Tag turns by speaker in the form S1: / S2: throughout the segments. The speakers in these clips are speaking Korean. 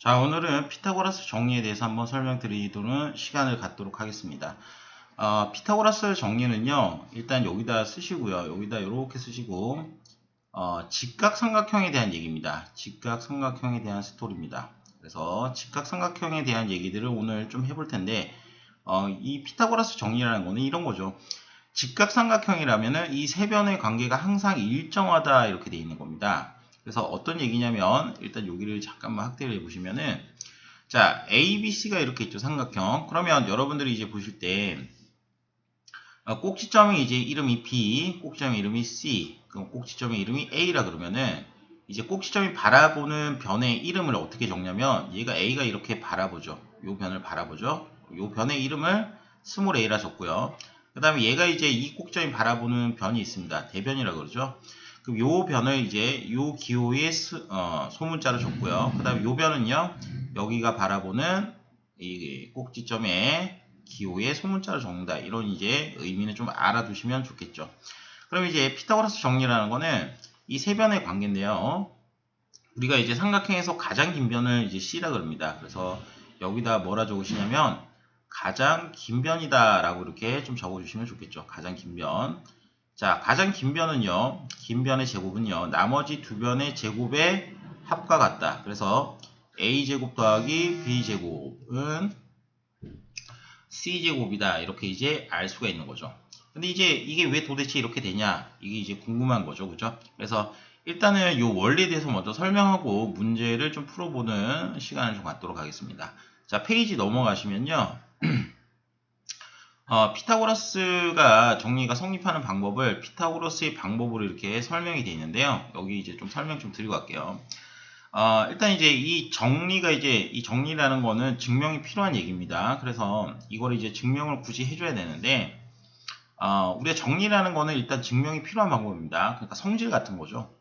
S1: 자, 오늘은 피타고라스 정리에 대해서 한번 설명드리도록 시간을 갖도록 하겠습니다. 피타고라스 정리는요, 일단 여기다 쓰시고요. 여기다 이렇게 쓰시고, 직각삼각형에 대한 얘기입니다. 직각삼각형에 대한 스토리입니다. 그래서 직각삼각형에 대한 얘기들을 오늘 좀 해볼 텐데, 이 피타고라스 정리라는 거는 이런 거죠. 직각삼각형이라면은 이 세 변의 관계가 항상 일정하다 이렇게 되어 있는 겁니다. 그래서 어떤 얘기냐면 일단 여기를 잠깐만 확대를 해보시면은 자 ABC가 이렇게 있죠. 삼각형. 그러면 여러분들이 이제 보실 때 꼭지점의 이제 이름이 B, 꼭지점의 이름이 C, 그럼 꼭지점의 이름이 A라 그러면은 이제 꼭지점이 바라보는 변의 이름을 어떻게 적냐면 얘가 A가 이렇게 바라보죠. 요 변을 바라보죠. 요 변의 이름을 스몰 a라 적고요. 그 다음에 얘가 이제 이 꼭지점이 바라보는 변이 있습니다. 대변이라고 그러죠. 그럼 요 변을 이제 요 기호의 소문자로 줬고요. 그 다음에 요 변은요, 여기가 바라보는 이 꼭지점의 기호의 소문자로 적는다. 이런 이제 의미는 좀 알아두시면 좋겠죠. 그럼 이제 피타고라스 정리라는 거는 이 세 변의 관계인데요. 우리가 이제 삼각형에서 가장 긴 변을 이제 C라 그럽니다. 그래서 여기다 뭐라 적으시냐면 가장 긴 변이다 라고 이렇게 좀 적어주시면 좋겠죠. 가장 긴 변. 자, 가장 긴 변은요, 긴 변의 제곱은요, 나머지 두 변의 제곱의 합과 같다. 그래서 a제곱 더하기 b제곱은 c제곱이다. 이렇게 이제 알 수가 있는 거죠. 근데 이제 이게 왜 도대체 이렇게 되냐? 이게 이제 궁금한 거죠. 그죠? 그래서 일단은 이 원리에 대해서 먼저 설명하고 문제를 좀 풀어보는 시간을 좀 갖도록 하겠습니다. 자, 페이지 넘어가시면요. 피타고라스가 정리가 성립하는 방법을 피타고라스의 방법으로 이렇게 설명이 되어 있는데요. 여기 이제 좀 설명 좀 드리고 갈게요. 일단 이제 이 정리라는 거는 증명이 필요한 얘기입니다. 그래서 이걸 이제 증명을 굳이 해줘야 되는데, 우리가 정리라는 거는 일단 증명이 필요한 방법입니다. 그러니까 성질 같은 거죠.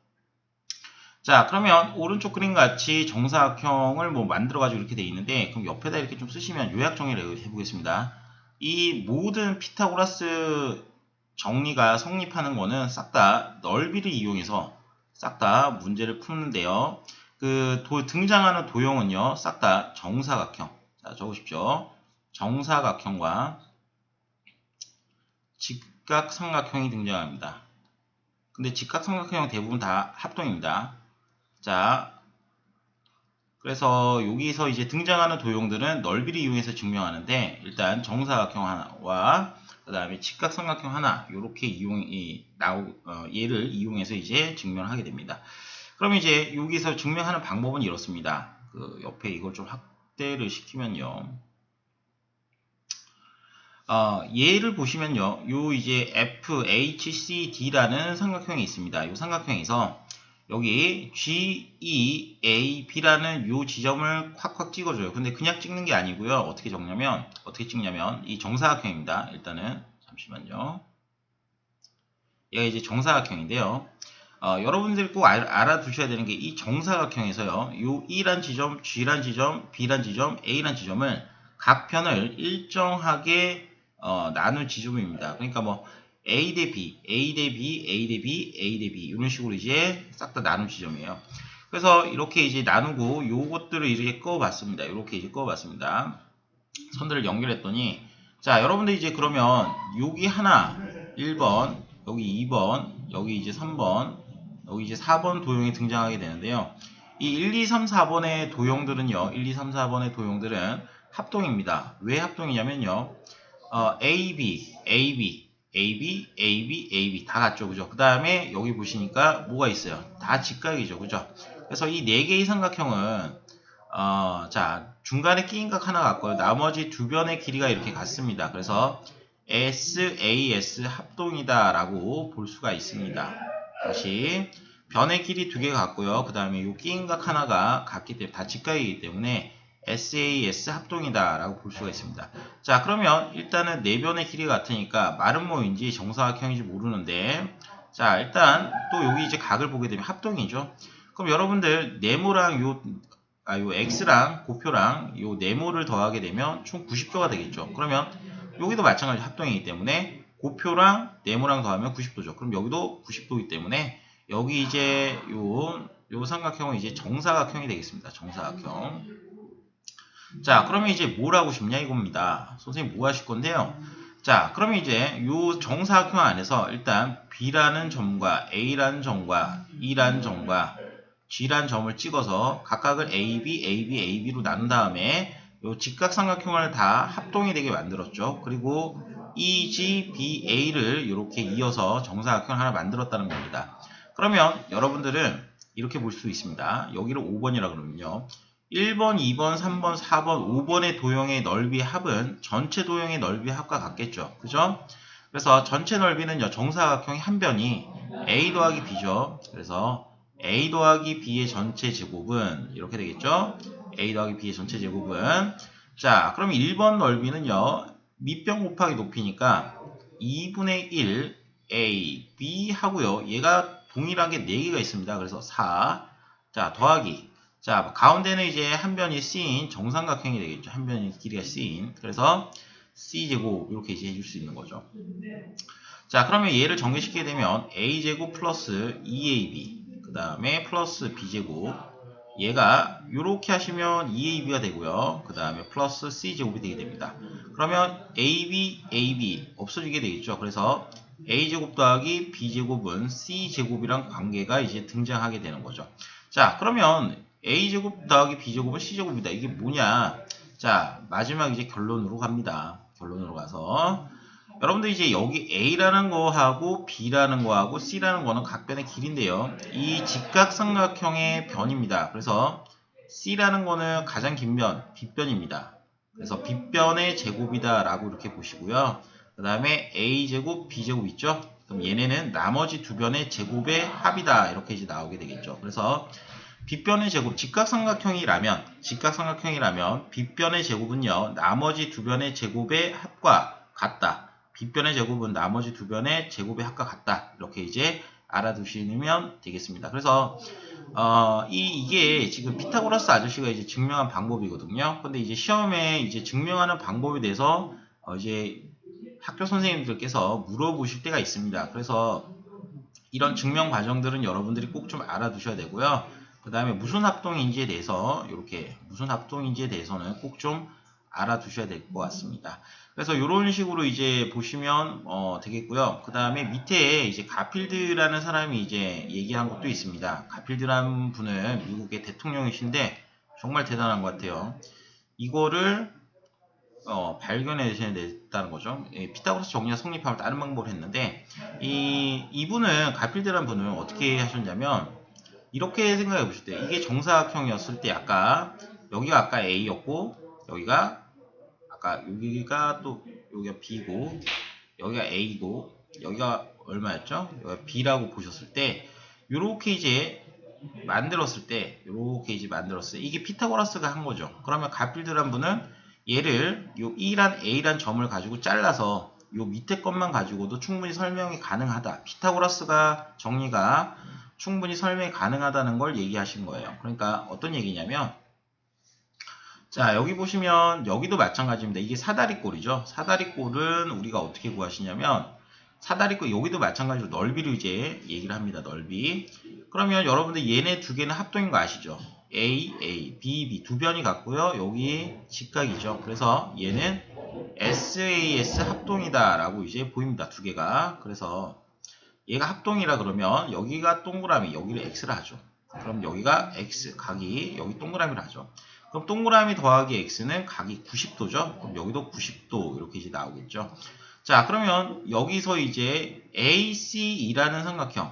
S1: 자, 그러면 오른쪽 그림 같이 정사각형을 뭐 만들어가지고 이렇게 돼 있는데, 그럼 옆에다 이렇게 좀 쓰시면 요약 정리를 해보겠습니다. 이 모든 피타고라스 정리가 성립하는 거는 싹 다 넓이를 이용해서 싹 다 문제를 푸는데요. 등장하는 도형은요, 싹 다 정사각형. 자, 적으십시오. 정사각형과 직각삼각형이 등장합니다. 근데 직각삼각형 대부분 다 합동입니다. 자, 그래서 여기서 이제 등장하는 도형들은 넓이를 이용해서 증명하는데, 일단 정사각형 하나와 그 다음에 직각삼각형 하나, 요렇게 얘를 이용해서 이제 증명을 하게 됩니다. 그럼 이제 여기서 증명하는 방법은 이렇습니다. 그 옆에 이걸 좀 확대를 시키면요. 얘를 보시면요. 요 이제 FHCD라는 삼각형이 있습니다. 이 삼각형에서 여기 GEAB라는 요 지점을 콱콱 찍어줘요. 근데 그냥 찍는 게 아니고요. 어떻게 찍냐면 이 정사각형입니다. 일단은 잠시만요. 얘가 이제 정사각형인데요. 여러분들이 꼭 알아두셔야 되는 게 이 정사각형에서요. 요 E란 지점, G란 지점, B란 지점, A란 지점을 각 편을 일정하게 나눈 지점입니다. 그러니까 뭐 A 대 B, A 대 B, A 대 B, A 대 B 이런 식으로 이제 싹 다 나눈 지점이에요. 그래서 이렇게 이제 나누고 요것들을 이렇게 꺼봤습니다. 이렇게 이제 꺼봤습니다. 선들을 연결했더니 자, 여러분들 이제 그러면 여기 하나 1번, 여기 2번, 여기 이제 3번, 여기 이제 4번 도형이 등장하게 되는데요. 이 1, 2, 3, 4번의 도형들은요. 1, 2, 3, 4번의 도형들은 합동입니다. 왜 합동이냐면요. A, B, A, B, A, B, A, B, A, B 다 같죠. 그죠? 그 다음에 여기 보시니까 뭐가 있어요? 다 직각이죠. 그죠? 그래서 이 4개의 삼각형은 자, 중간에 끼인 각 하나 같고요. 나머지 두 변의 길이가 이렇게 같습니다. 그래서 SAS 합동이다 라고 볼 수가 있습니다. 다시 변의 길이 두 개가 같고요. 그 다음에 이 끼인 각 하나가 같기 때문에 다 직각이기 때문에 SAS 합동이다 라고 볼 수가 있습니다. 자, 그러면 일단은 네 변의 길이가 같으니까 말은 뭐인지 정사각형인지 모르는데, 자, 일단 또 여기 이제 각을 보게 되면 합동이죠. 그럼 여러분들 네모랑 요 X랑 고표랑 요 네모를 더하게 되면 총 90도가 되겠죠. 그러면 여기도 마찬가지로 합동이기 때문에 고표랑 네모랑 더하면 90도죠. 그럼 여기도 90도이기 때문에 여기 이제 요 삼각형은 이제 정사각형이 되겠습니다. 정사각형. 자, 그러면 이제 뭘 하고 싶냐 이겁니다. 선생님 뭐 하실 건데요? 자, 그러면 이제 요 정사각형 안에서 일단 B라는 점과 A라는 점과 E라는 점과 G라는 점을 찍어서 각각을 AB, AB, AB로 나눈 다음에 요 직각삼각형을 다 합동이 되게 만들었죠. 그리고 EG, BA를 이렇게 이어서 정사각형을 하나 만들었다는 겁니다. 그러면 여러분들은 이렇게 볼 수 있습니다. 여기를 5번이라고 그러면요. 1번, 2번, 3번, 4번, 5번의 도형의 넓이 합은 전체 도형의 넓이 합과 같겠죠. 그죠? 그래서 전체 넓이는요. 정사각형의 한 변이 A 더하기 B죠. 그래서 A 더하기 B의 전체 제곱은 이렇게 되겠죠. A 더하기 B의 전체 제곱은 자, 그럼 1번 넓이는요. 밑변 곱하기 높이니까 2분의 1 A, B 하고요. 얘가 동일하게 4개가 있습니다. 그래서 4. 자, 더하기. 자, 가운데는 이제 한 변이 C인 정삼각형이 되겠죠. 한 변이 길이가 C인. 그래서 C제곱 이렇게 이제 해줄 수 있는 거죠. 자, 그러면 얘를 전개시키게 되면 A제곱 플러스 2AB 그 다음에 플러스 B제곱 얘가 이렇게 하시면 2AB가 되고요. 그 다음에 플러스 C제곱이 되게 됩니다. 그러면 AB, AB 없어지게 되겠죠. 그래서 A제곱 더하기 B제곱은 C제곱이랑 관계가 이제 등장하게 되는 거죠. 자, 그러면 A제곱 더하기 B제곱은 C제곱이다. 이게 뭐냐? 자, 마지막 이제 결론으로 갑니다. 결론으로 가서 여러분들 이제 여기 A라는 거하고 B라는 거하고 C라는 거는 각 변의 길인데요. 이 직각삼각형의 변입니다. 그래서 C라는 거는 가장 긴 변, 빗변입니다. 그래서 빗변의 제곱이다 라고 이렇게 보시고요. 그 다음에 A제곱, B제곱 있죠? 그럼 얘네는 나머지 두 변의 제곱의 합이다. 이렇게 이제 나오게 되겠죠. 그래서 빗변의 제곱, 직각삼각형이라면 빗변의 제곱은요. 나머지 두 변의 제곱의 합과 같다. 빗변의 제곱은 나머지 두 변의 제곱의 합과 같다. 이렇게 이제 알아두시면 되겠습니다. 그래서 이게 지금 피타고라스 아저씨가 이제 증명한 방법이거든요. 근데 이제 시험에 이제 증명하는 방법에 대해서 이제 학교 선생님들께서 물어보실 때가 있습니다. 그래서 이런 증명 과정들은 여러분들이 꼭 좀 알아두셔야 되고요. 그 다음에 무슨 합동인지에 대해서 무슨 합동인지에 대해서는 꼭 좀 알아두셔야 될 것 같습니다. 그래서 이런 식으로 이제 보시면 되겠고요. 그 다음에 밑에 이제 가필드라는 사람이 이제 얘기한 것도 있습니다. 가필드라는 분은 미국의 대통령이신데 정말 대단한 것 같아요. 이거를 발견해냈다는 거죠. 피타고라스 정리가 성립하면 다른 방법을 했는데 이분은 가필드라는 분은 어떻게 하셨냐면 이렇게 생각해 보실 때 이게 정사각형이었을 때 여기가 아까 A였고 여기가 여기가 B고 여기가 A고 여기가 얼마였죠? 여기가 B라고 보셨을 때 요렇게 이제 만들었을 때 이게 피타고라스가 한 거죠. 그러면 가필드란 분은 얘를 요 E란 A란 점을 가지고 잘라서 요 밑에 것만 가지고도 충분히 설명이 가능하다. 피타고라스가 정리가 충분히 설명이 가능하다는 걸 얘기하신 거예요. 그러니까 어떤 얘기냐면 자, 여기 보시면 여기도 마찬가지입니다. 이게 사다리꼴이죠. 사다리꼴은 우리가 어떻게 구하시냐면 사다리꼴 여기도 마찬가지로 넓이를 이제 얘기를 합니다. 넓이. 그러면 여러분들 얘네 두 개는 합동인 거 아시죠? A, A, B, B 두 변이 같고요. 여기 직각이죠. 그래서 얘는 SAS 합동이다 라고 이제 보입니다. 두 개가. 그래서 얘가 합동이라 그러면 여기가 동그라미, 여기를 X를 하죠. 그럼 여기가 X, 각이 여기 동그라미를 하죠. 그럼 동그라미 더하기 X는 각이 90도죠. 그럼 여기도 90도 이렇게 이제 나오겠죠. 자, 그러면 여기서 이제 ACE라는 삼각형,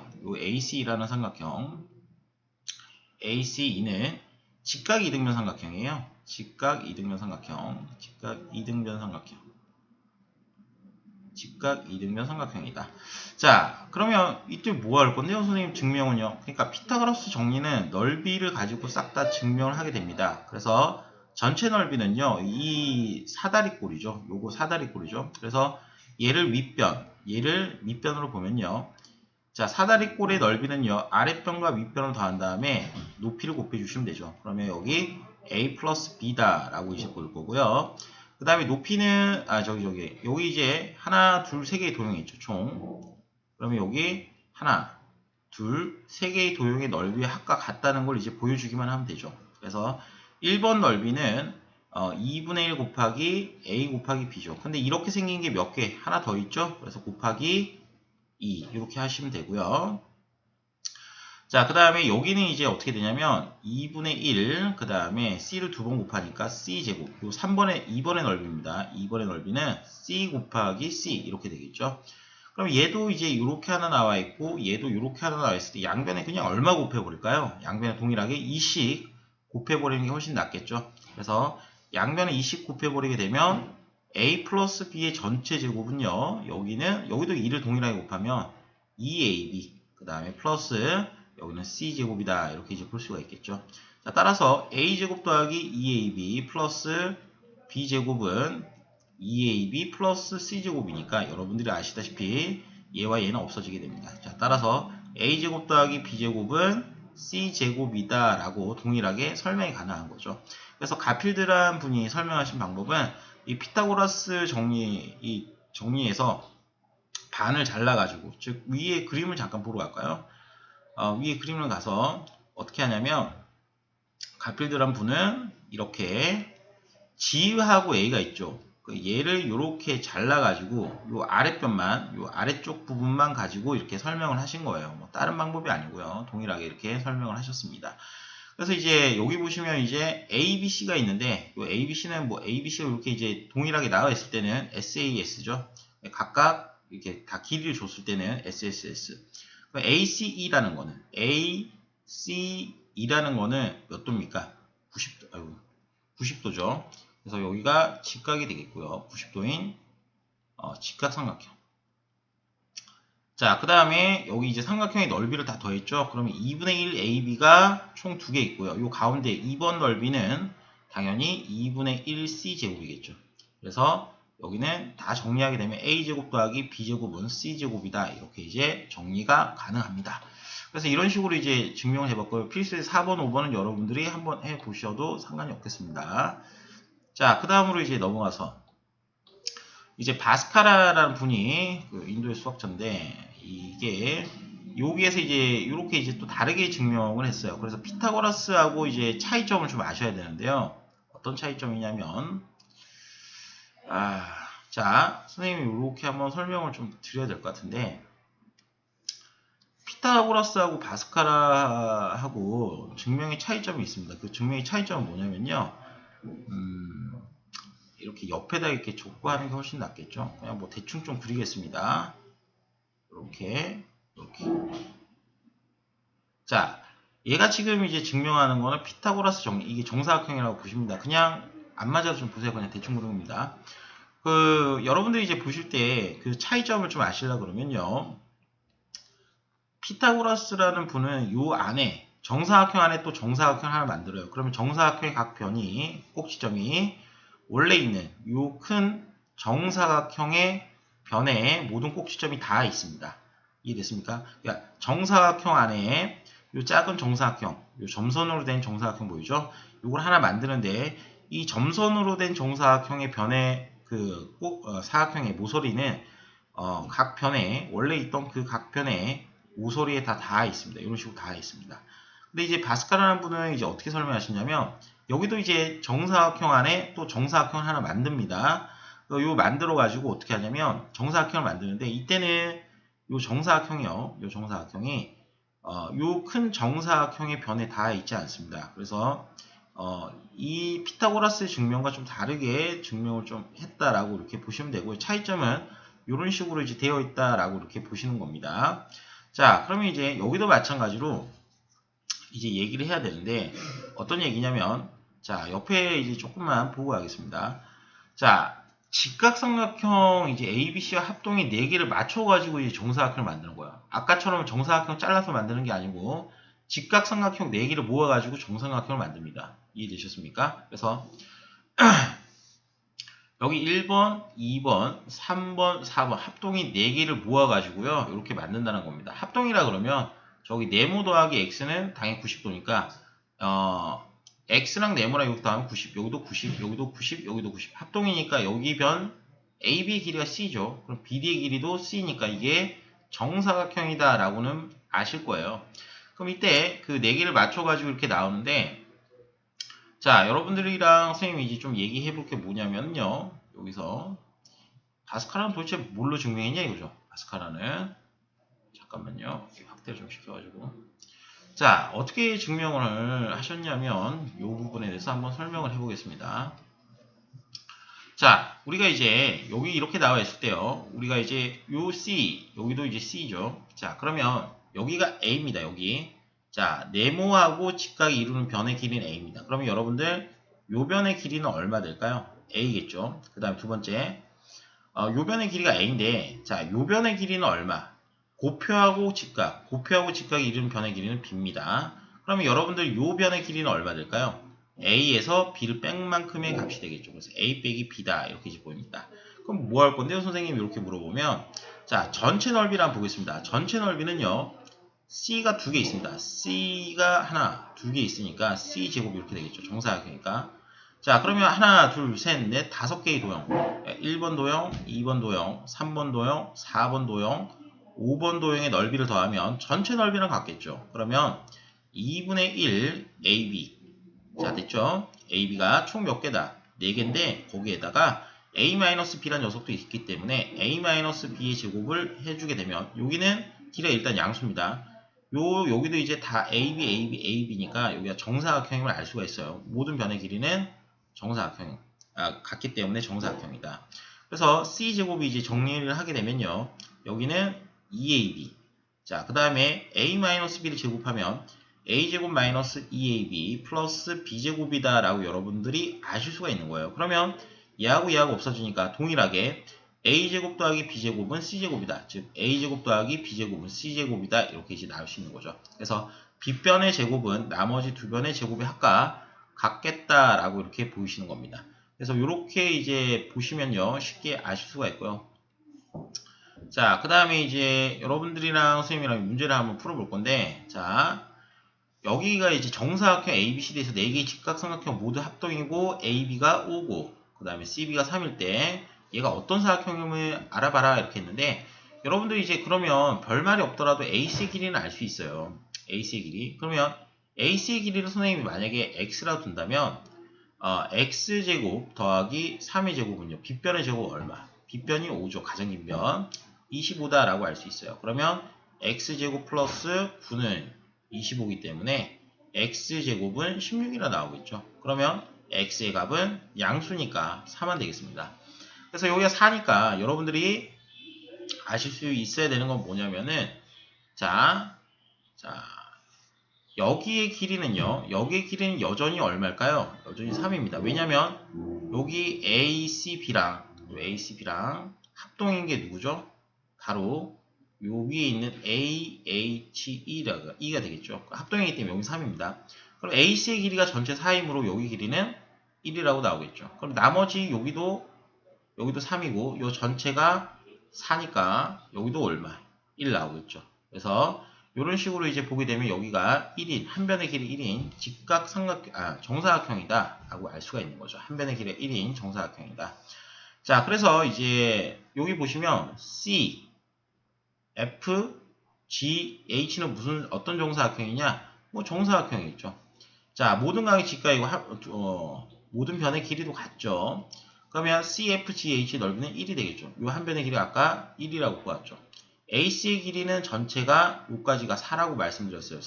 S1: ACE는 직각 이등변 삼각형이에요. 직각 이등변 삼각형이다. 자, 그러면 이때 뭐 할 건데요, 선생님? 증명은요. 그러니까 피타고라스 정리는 넓이를 가지고 싹 다 증명을 하게 됩니다. 그래서 전체 넓이는요, 이 사다리꼴이죠. 요거 사다리꼴이죠. 그래서 얘를 밑변으로 보면요. 자, 사다리꼴의 넓이는요, 아랫변과 윗변을 더한 다음에 높이를 곱해주시면 되죠. 그러면 여기 A 플러스 B다 라고 이제 볼 거고요. 그 다음에 높이는, 여기 이제 하나, 둘, 세 개의 도형이 있죠, 총. 그러면 여기 하나, 둘, 세 개의 도형의 넓이의 합과 같다는 걸 이제 보여주기만 하면 되죠. 그래서 1번 넓이는 2분의 1 곱하기 a 곱하기 b죠. 근데 이렇게 생긴 게 몇 개? 하나 더 있죠? 그래서 곱하기 2 이렇게 하시면 되고요. 자, 그 다음에 여기는 이제 어떻게 되냐면 2분의 1, 그 다음에 c를 두 번 곱하니까 c제곱. 요 2번의 넓이입니다. 2번의 넓이는 c 곱하기 c 이렇게 되겠죠. 그럼 얘도 이제 이렇게 하나 나와 있고 얘도 이렇게 하나 나와 있을 때 양변에 그냥 얼마 곱해버릴까요? 양변에 동일하게 2씩 곱해버리는 게 훨씬 낫겠죠. 그래서 양변에 2씩 곱해버리게 되면 a 플러스 b의 전체 제곱은요. 여기도 2를 동일하게 곱하면 2ab 그 다음에 플러스 여기는 c제곱이다. 이렇게 이제 볼 수가 있겠죠. 자, 따라서 a제곱 더하기 2ab 플러스 b제곱은 2ab 플러스 c제곱이니까 여러분들이 아시다시피 얘와 얘는 없어지게 됩니다. 자, 따라서 a제곱 더하기 b제곱은 c제곱이다 라고 동일하게 설명이 가능한 거죠. 그래서 가필드란 분이 설명하신 방법은 이 피타고라스 정리에서 반을 잘라가지고, 즉 위에 그림을 잠깐 보러 갈까요? 위에 그림을 가서 어떻게 하냐면 가필드란 분은 이렇게 G하고 A가 있죠. 얘를 이렇게 잘라가지고 요 아랫변만, 요 아래쪽 부분만 가지고 이렇게 설명을 하신 거예요. 뭐 다른 방법이 아니고요. 동일하게 이렇게 설명을 하셨습니다. 그래서 이제 여기 보시면 이제 A, B, C가 있는데 요 A, B, C는 뭐 A, B, C가 이렇게 이제 동일하게 나와 있을 때는 SAS죠. 각각 이렇게 다 길이를 줬을 때는 SSS. ACE라는 거는 ACE라는 거는 몇 도입니까? 90도, 90도죠. 그래서 여기가 직각이 되겠고요. 90도인 직각삼각형. 자, 그 다음에 여기 이제 삼각형의 넓이를 다 더했죠. 그러면 2분의 1 AB가 총 2개 있고요. 요 가운데 2번 넓이는 당연히 2분의 1 C제곱이겠죠. 그래서 여기는 다 정리하게 되면 A제곱 더하기 B제곱은 C제곱이다. 이렇게 이제 정리가 가능합니다. 그래서 이런 식으로 이제 증명을 해봤고요. 필수의 4번, 5번은 여러분들이 한번 해보셔도 상관이 없겠습니다. 자, 그 다음으로 이제 넘어가서 이제 바스카라라는 분이 그 인도의 수학자인데 이게 여기에서 이제 이렇게 이제 또 다르게 증명을 했어요. 그래서 피타고라스하고 이제 차이점을 좀 아셔야 되는데요. 어떤 차이점이냐면 자, 선생님이 이렇게 한번 설명을 좀 드려야 될 것 같은데 피타고라스하고 바스카라하고 증명의 차이점이 있습니다. 그 증명의 차이점은 뭐냐면요. 이렇게 옆에다 이렇게 족구하는 게 훨씬 낫겠죠. 그냥 뭐 대충 좀 그리겠습니다. 이렇게. 자, 얘가 지금 이제 증명하는 거는 피타고라스 이게 정사각형이라고 보십니다. 그냥 안 맞아도 좀 보세요. 그냥 대충 그린 겁니다. 여러분들이 이제 보실 때 그 차이점을 좀 아시려고 그러면요. 피타고라스라는 분은 요 안에 정사각형 안에 또 정사각형 하나 만들어요. 그러면 정사각형의 각 변이, 꼭지점이 원래 있는 요 큰 정사각형의 변에 모든 꼭지점이 다 있습니다. 이해됐습니까? 그러니까 정사각형 안에 요 작은 정사각형, 요 점선으로 된 정사각형 보이죠? 요걸 하나 만드는데 이 점선으로 된 정사각형의 변의 사각형의 모서리는 각 변에 원래 있던 그 각 변에 모서리에 다 닿아 있습니다. 이런 식으로 닿아 있습니다. 근데 이제 바스카라는 분은 이제 어떻게 설명하시냐면 여기도 이제 정사각형 안에 또 정사각형을 하나 만듭니다. 요 만들어 가지고 어떻게 하냐면 정사각형을 만드는데 이때는 요 정사각형이요. 요 정사각형이 요 큰 정사각형의 변에 닿아 있지 않습니다. 그래서 이 피타고라스 증명과 좀 다르게 증명을 좀 했다라고 이렇게 보시면 되고요. 차이점은 이런 식으로 이제 되어 있다라고 이렇게 보시는 겁니다. 자, 그러면 이제 여기도 마찬가지로 이제 얘기를 해야 되는데 어떤 얘기냐면 자, 옆에 이제 조금만 보고 가겠습니다. 자, 직각삼각형 이제 ABC와 합동이 4개를 맞춰가지고 이제 정사각형을 만드는 거야. 아까처럼 정사각형 잘라서 만드는 게 아니고 직각삼각형 4개를 모아가지고 정삼각형을 만듭니다. 이해되셨습니까? 그래서 여기 1번, 2번, 3번, 4번 합동이 4개를 모아가지고요. 이렇게 만든다는 겁니다. 합동이라 그러면 저기 네모 더하기 x는 당연히 90도니까 x랑 네모랑 이렇게 더하면 90, 여기도 90, 여기도 90, 여기도 90 합동이니까 여기 변 AB 길이가 C죠. 그럼 BD의 길이도 C니까 이게 정사각형이다 라고는 아실 거예요. 그럼 이때 그 4개를 맞춰가지고 이렇게 나오는데 자, 여러분들이랑 선생님이 이제 좀 얘기해 볼 게 뭐냐면요. 여기서 바스카라는 도대체 뭘로 증명했냐 이거죠. 바스카라는 잠깐만요. 확대를 좀 시켜가지고 자, 어떻게 증명을 하셨냐면 이 부분에 대해서 한번 설명을 해보겠습니다. 자, 우리가 이제 여기 이렇게 나와 있을 때요. 우리가 이제 요 C, 여기도 이제 C죠. 자, 그러면 여기가 A입니다. 여기. 자, 네모하고 직각이 이루는 변의 길이는 A입니다. 그러면 여러분들 요 변의 길이는 얼마 될까요? A겠죠. 그 다음에 두 번째 요 변의 길이가 A인데 자, 요 변의 길이는 얼마? 고표하고 직각이 이루는 변의 길이는 B입니다. 그러면 여러분들 요 변의 길이는 얼마 될까요? A에서 B를 뺀 만큼의 값이 되겠죠. 그래서 A 빼기 B다. 이렇게 이제 보입니다. 그럼 뭐 할 건데요? 선생님이 이렇게 물어보면 자, 전체 넓이를 한번 보겠습니다. 전체 넓이는요. C가 두 개 있습니다. C가 하나, 두 개 있으니까 C제곱 이렇게 되겠죠. 정사각형이니까. 자, 그러면 하나, 둘, 셋, 넷, 다섯 개의 도형. 1번 도형, 2번 도형, 3번 도형, 4번 도형, 5번 도형의 넓이를 더하면 전체 넓이랑 같겠죠. 그러면 2분의 1 AB. 자, 됐죠? AB가 총 몇 개다? 4개인데 거기에다가 A-B라는 녀석도 있기 때문에 A-B의 제곱을 해주게 되면 여기는 길이가 일단 양수입니다. 여기도 이제 다 AB, AB, AB니까 여기가 정사각형임을 알 수가 있어요. 모든 변의 길이는 정사각형, 같기 때문에 정사각형이다. 그래서 C제곱이 이제 정리를 하게 되면요. 여기는 2AB. 자, 그 다음에 A-B를 제곱하면 A제곱 마이너스 2AB 플러스 B제곱이다 라고 여러분들이 아실 수가 있는 거예요. 그러면 얘하고 얘하고 없어지니까 동일하게 A제곱 더하기 B제곱은 C제곱이다. 즉 A제곱 더하기 B제곱은 C제곱이다. 이렇게 이제 나올 수 있는 거죠. 그래서 B변의 제곱은 나머지 두 변의 제곱의 합과 같겠다라고 이렇게 보이시는 겁니다. 그래서 이렇게 이제 보시면요. 쉽게 아실 수가 있고요. 자, 그 다음에 이제 여러분들이랑 선생님이랑 문제를 한번 풀어볼 건데 자, 여기가 이제 정사각형 ABCD에서 4개의 직각삼각형 모두 합동이고 AB가 5고 그 다음에 CB가 3일 때 얘가 어떤 사각형임을 알아봐라 이렇게 했는데 여러분들이 이제 그러면 별말이 없더라도 AC의 길이는 알 수 있어요. AC의 길이. 그러면 AC의 길이를 선생님이 만약에 X라고 둔다면 X제곱 더하기 3의 제곱은요. B변의 제곱 얼마? B변이 5죠. 가정인변. 25다라고 알 수 있어요. 그러면 X제곱 플러스 9는 25이기 때문에 X제곱은 16이라 나오겠죠. 그러면 X의 값은 양수니까 4만 되겠습니다. 그래서 여기가 4니까 여러분들이 아실 수 있어야 되는 건 뭐냐면은 자 여기의 길이는요. 여기의 길이는 여전히 얼마일까요? 여전히 3입니다. 왜냐면 여기 ACB랑 합동인 게 누구죠? 바로 요 위에 있는 AHE가 되겠죠. 합동이기 때문에 여기 3입니다. 그럼 AC의 길이가 전체 4이므로 여기 길이는 1이라고 나오겠죠. 그럼 나머지 여기도 3이고 요 전체가 4니까 여기도 얼마? 1 나오겠죠. 그래서 이런 식으로 이제 보게 되면 여기가 1인, 한 변의 길이 1인 정사각형이다 라고 알 수가 있는 거죠. 한 변의 길이 1인 정사각형이다. 자, 그래서 이제 여기 보시면 C, F, G, H는 어떤 정사각형이냐? 뭐 정사각형이겠죠. 자, 모든 각의 직각이고 모든 변의 길이도 같죠. 그러면 C, F, G, H 넓이는 1이 되겠죠. 이 한 변의 길이가 아까 1이라고 보았죠. AC의 길이는 전체가 여기까지가 4라고 말씀드렸어요.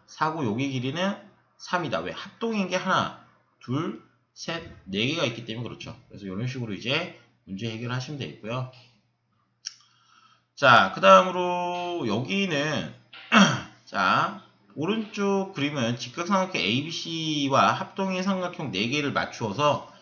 S1: 4고 여기 길이는 3이다. 왜? 합동인 게 하나, 둘, 셋, 4개가 있기 때문에 그렇죠. 그래서 이런 식으로 이제 문제 해결하시면 되겠고요. 자, 그 다음으로 여기는 자, 오른쪽 그림은 직각삼각형 ABC와 합동의 삼각형 4개를 맞추어서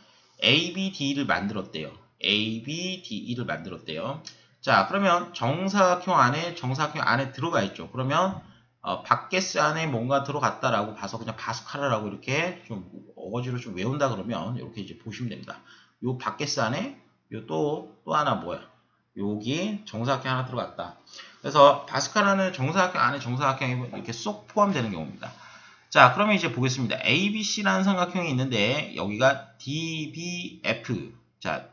S1: ABD를 만들었대요. ABD를 만들었대요. 자, 그러면 정사각형 안에 들어가 있죠. 그러면 바켓스 안에 뭔가 들어갔다라고 봐서 그냥 바스카라라고 이렇게 좀 어거지로 좀 외운다 그러면 이렇게 이제 보시면 됩니다. 요 바켓스 안에 요 또 하나 뭐야? 여기 정사각형 하나 들어갔다. 그래서 바스카라는 정사각형 안에 정사각형이 이렇게 쏙 포함되는 경우입니다. 자, 그러면 이제 보겠습니다. ABC라는 삼각형이 있는데 여기가 DBF. 자,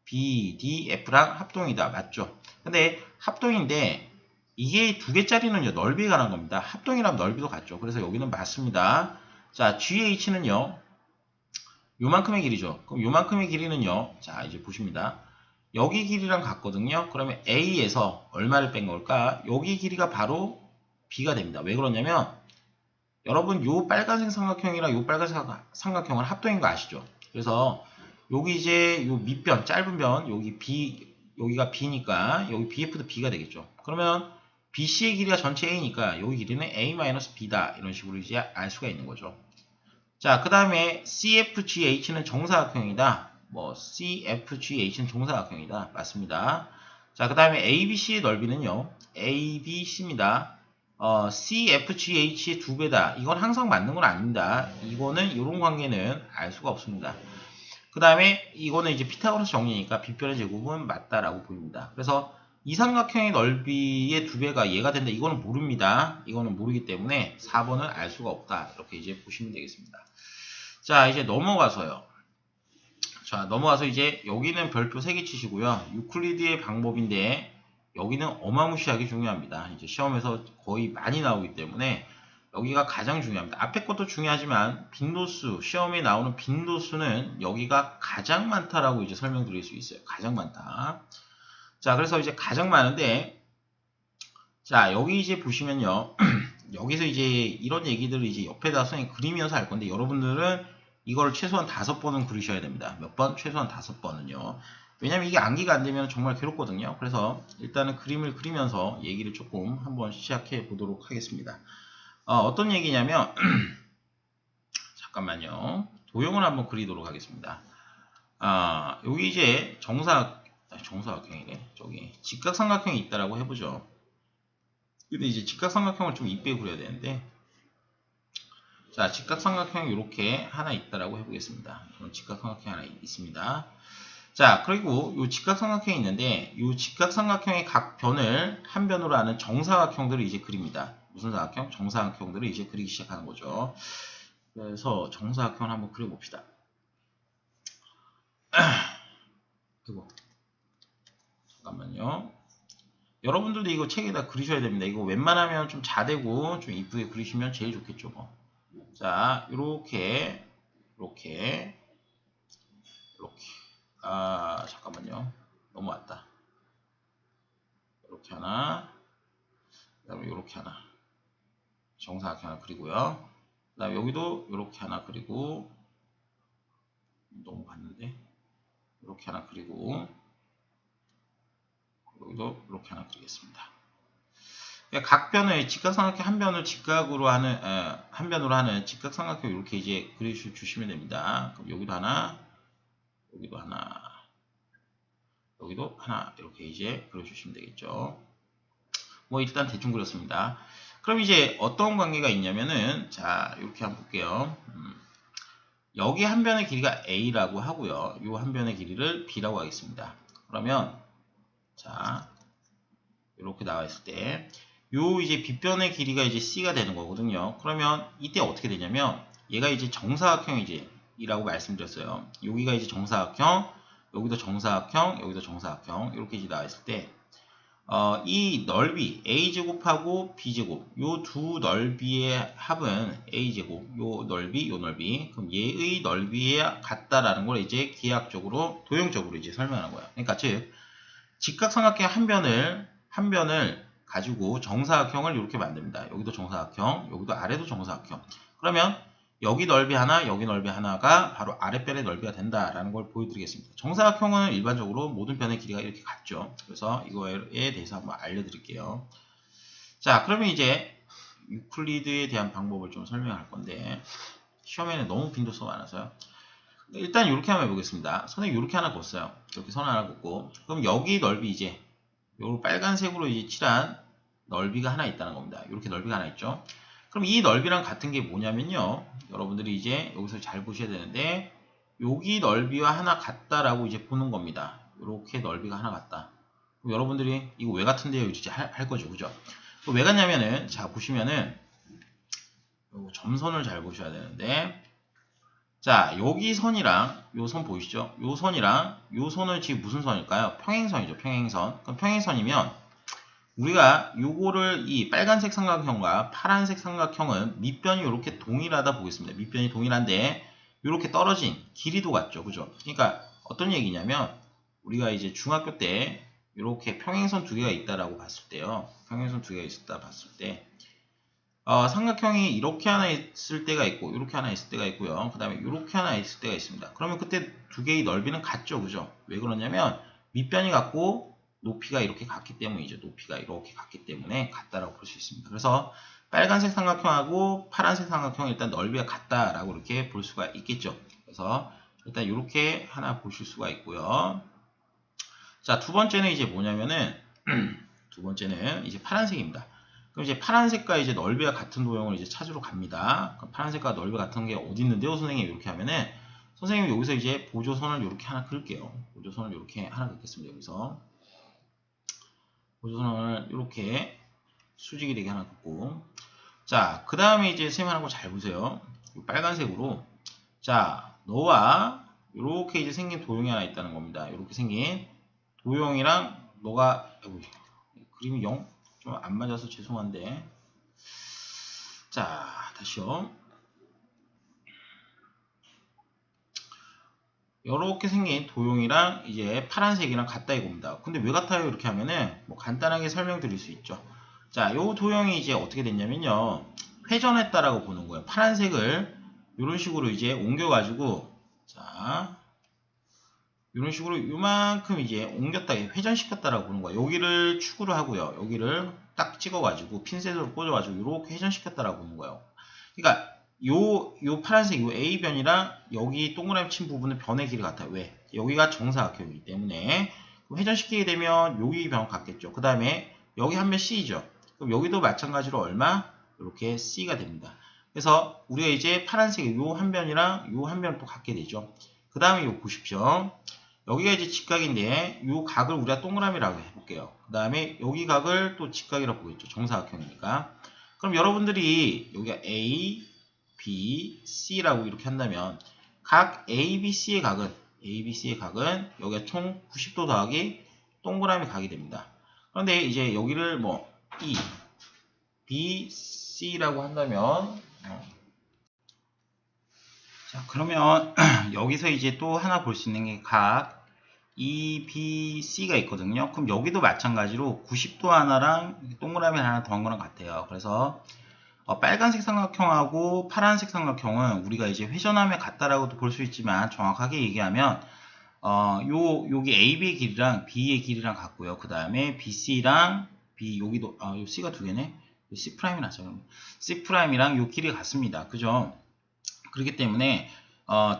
S1: BDF랑 합동이다. 맞죠? 근데 합동인데 이게 두 개짜리는요. 넓이에 관한 겁니다. 합동이라면 넓이도 같죠. 그래서 여기는 맞습니다. 자, GH는요. 요만큼의 길이죠. 그럼 요만큼의 길이는요. 자, 이제 보십니다. 여기 길이랑 같거든요. 그러면 A에서 얼마를 뺀 걸까? 여기 길이가 바로 B가 됩니다. 왜 그러냐면 여러분 요 빨간색 삼각형이랑 요 빨간색 삼각형은 합동인 거 아시죠? 그래서 여기 이제 요 밑변 짧은 변 여기 B 여기가 B니까 여기 BF도 B가 되겠죠. 그러면 BC의 길이가 전체 A니까 여기 길이는 A-B다 이런 식으로 이제 알 수가 있는 거죠. 자, 그 다음에 CFGH는 정사각형이다. 뭐 CFGH는 정사각형이다. 맞습니다. 자, 그 다음에 ABC의 넓이는요. ABC입니다. CFGH의 2배다. 이건 항상 맞는 건 아닙니다. 이거는 이런 관계는 알 수가 없습니다. 그 다음에 이거는 이제 피타고라스 정리니까 빗변의 제곱은 맞다라고 보입니다. 그래서 이 삼각형의 넓이의 2배가 얘가 된다. 이거는 모릅니다. 이거는 모르기 때문에 4번은 알 수가 없다. 이렇게 이제 보시면 되겠습니다. 자, 이제 넘어가서요. 자, 넘어가서 이제 여기는 별표 3개 치시고요. 유클리드의 방법인데 여기는 어마무시하게 중요합니다. 이제 시험에서 거의 많이 나오기 때문에 여기가 가장 중요합니다. 앞에 것도 중요하지만 빈도수, 시험에 나오는 빈도수는 여기가 가장 많다라고 이제 설명드릴 수 있어요. 가장 많다. 자, 그래서 이제 가장 많은데 자, 여기 이제 보시면요. 여기서 이제 이런 얘기들을 이제 옆에다 선생님 그리면서 할 건데 여러분들은 이걸 최소한 5번은 그리셔야 됩니다. 몇 번? 최소한 5번은요. 왜냐면 이게 암기가 안 되면 정말 괴롭거든요. 그래서 일단은 그림을 그리면서 얘기를 조금 한번 시작해 보도록 하겠습니다. 어떤 얘기냐면 잠깐만요. 도형을 한번 그리도록 하겠습니다. 여기 이제 정사각형이래. 저기 직각삼각형이 있다라고 해보죠. 근데 이제 직각삼각형을 좀 이쁘게 그려야 되는데 자, 직각삼각형이 이렇게 하나 있다라고 해보겠습니다. 직각삼각형이 하나 있습니다. 자, 그리고 이 직각삼각형이 있는데 이 직각삼각형의 각 변을 한 변으로 하는 정사각형들을 이제 그립니다. 무슨 사각형? 정사각형들을 이제 그리기 시작하는 거죠. 그래서 정사각형을 한번 그려봅시다. 그리고 잠깐만요. 여러분들도 이거 책에다 그리셔야 됩니다. 이거 웬만하면 좀 자대고 좀 이쁘게 그리시면 제일 좋겠죠. 뭐. 자, 요렇게 잠깐만요. 넘어왔다. 이렇게 하나, 그 다음에 요렇게 하나, 정사각형 하나 그리고요. 그 다음에 여기도 요렇게 하나 그리고, 넘어갔는데, 요렇게 하나 그리고, 여기도 이렇게 하나 그리겠습니다. 각 변의 직각삼각형 한 변을 직각으로 하는 한 변으로 하는 직각삼각형 이렇게 이제 그려주시면 됩니다. 그럼 여기도 하나, 여기도 하나, 여기도 하나 이렇게 이제 그려주시면 되겠죠. 뭐 일단 대충 그렸습니다. 그럼 이제 어떤 관계가 있냐면은 자 이렇게 한번 볼게요. 여기 한 변의 길이가 A라고 하고요. 이 한 변의 길이를 B라고 하겠습니다. 그러면 자 이렇게 나와 있을 때 요 이제 빗변의 길이가 이제 C가 되는 거거든요. 그러면 이때 어떻게 되냐면 얘가 이제 정사각형 이라고 말씀드렸어요. 여기가 이제 정사각형, 여기도 정사각형, 여기도 정사각형 이렇게 이제 나와 있을 때 이 넓이 A제곱하고 B제곱 요 두 넓이의 합은 A제곱 요 넓이 그럼 얘의 넓이에 같다라는 걸 이제 기하학적으로 도형적으로 이제 설명하는 거예요. 그러니까 즉 직각삼각형 한 변을 가지고 정사각형을 이렇게 만듭니다. 여기도 정사각형, 여기도 아래도 정사각형. 그러면 여기 넓이 하나, 여기 넓이 하나가 바로 아랫변의 넓이가 된다라는 걸 보여드리겠습니다. 정사각형은 일반적으로 모든 변의 길이가 이렇게 같죠. 그래서 이거에 대해서 한번 알려드릴게요. 자, 그러면 이제 유클리드에 대한 방법을 좀 설명할 건데 시험에는 너무 빈도수가 많아서요. 일단 이렇게 한번 해보겠습니다. 선생님 이렇게 하나 걷어요. 이렇게 선 하나 걷고 그럼 여기 넓이 이제 요 빨간색으로 이제 칠한 넓이가 하나 있다는 겁니다. 이렇게 넓이가 하나 있죠. 그럼 이 넓이랑 같은 게 뭐냐면요. 여러분들이 이제 여기서 잘 보셔야 되는데 여기 넓이와 하나 같다라고 이제 보는 겁니다. 이렇게 넓이가 하나 같다. 그럼 여러분들이 이거 왜 같은데요? 이제 할 거죠. 그죠? 왜 같냐면은 자 보시면은 요 점선을 잘 보셔야 되는데 자 여기 선이랑 요 선 보이시죠? 요 선이랑 요 선은 지금 무슨 선일까요? 평행선이죠. 평행선. 그럼 평행선이면 우리가 요거를 이 빨간색 삼각형과 파란색 삼각형은 밑변이 이렇게 동일하다 보겠습니다. 밑변이 동일한데 이렇게 떨어진 길이도 같죠. 그죠? 그러니까 어떤 얘기냐면 우리가 이제 중학교 때 이렇게 평행선 두 개가 있다라고 봤을 때요. 평행선 두 개가 있었다 봤을 때 삼각형이 이렇게 하나 있을 때가 있고 이렇게 하나 있을 때가 있고요. 그 다음에 이렇게 하나 있을 때가 있습니다. 그러면 그때 두 개의 넓이는 같죠. 그죠? 왜 그러냐면 밑변이 같고 높이가 이렇게 같기 때문이죠. 높이가 이렇게 같기 때문에 같다라고 볼 수 있습니다. 그래서 빨간색 삼각형하고 파란색 삼각형은 일단 넓이가 같다라고 이렇게 볼 수가 있겠죠. 그래서 일단 이렇게 하나 보실 수가 있고요. 자, 두 번째는 이제 뭐냐면은 두 번째는 이제 파란색입니다. 그럼 이제 파란색과 이제 넓이가 같은 도형을 이제 찾으러 갑니다. 그럼 파란색과 넓이가 같은 게 어디 있는데요, 선생님? 이렇게 하면은 선생님이 여기서 이제 보조선을 이렇게 하나 그을게요. 보조선을 이렇게 하나 긋겠습니다. 여기서 보조선을 이렇게 수직이 되게 하나 긋고, 자, 그 다음에 이제 선생님 하는 거 잘 보세요. 빨간색으로, 자, 너와 이렇게 이제 생긴 도형이 하나 있다는 겁니다. 이렇게 생긴 도형이랑 너가 그림이 영 좀 안 맞아서 죄송한데, 자, 다시요. 이렇게 생긴 도형이랑 이제 파란색이랑 같다 이겁니다. 근데 왜 같아요? 이렇게 하면은 뭐 간단하게 설명드릴 수 있죠. 자, 요 도형이 이제 어떻게 됐냐면요, 회전했다라고 보는 거예요. 파란색을 이런 식으로 이제 옮겨가지고, 자, 이런 식으로 이만큼 이제 옮겼다, 회전시켰다라고 보는 거예요. 여기를 축으로 하고요. 여기를 딱 찍어가지고 핀셋으로 꽂아가지고 이렇게 회전시켰다라고 보는 거예요. 그러니까 요 파란색 요 A변이랑 여기 동그라미 친 부분은 변의 길이 같아요. 왜? 여기가 정사각형이기 때문에 회전시키게 되면 여기 변 같겠죠. 그 다음에 여기 한 변 C죠. 그럼 여기도 마찬가지로 얼마? 이렇게 C가 됩니다. 그래서 우리가 이제 파란색 요 한 변이랑 요 한 변을 또 갖게 되죠. 그 다음에 요 보십시오. 여기가 이제 직각인데 이 각을 우리가 동그라미라고 해볼게요. 그 다음에 여기 각을 또 직각이라고 보겠죠. 정사각형이니까. 그럼 여러분들이 여기가 A, B, C라고 이렇게 한다면 각 A, B, C의 각은 여기가 총 90도 더하기 동그라미 각이 됩니다. 그런데 이제 여기를 뭐 E, B, C라고 한다면 자, 그러면 여기서 이제 또 하나 볼 수 있는 게 각 E, B, C가 있거든요. 그럼 여기도 마찬가지로 90도 하나랑 동그라미 하나 더한 거랑 같아요. 그래서 빨간색 삼각형하고 파란색 삼각형은 우리가 이제 회전하면 같다라고도 볼 수 있지만 정확하게 얘기하면 여기 AB의 길이랑 B의 길이랑 같고요. 그 다음에 BC랑 B 여기도 요 C가 두 개네. C'이 낫죠. C'이랑 요 길이 같습니다. 그죠? 그렇기 때문에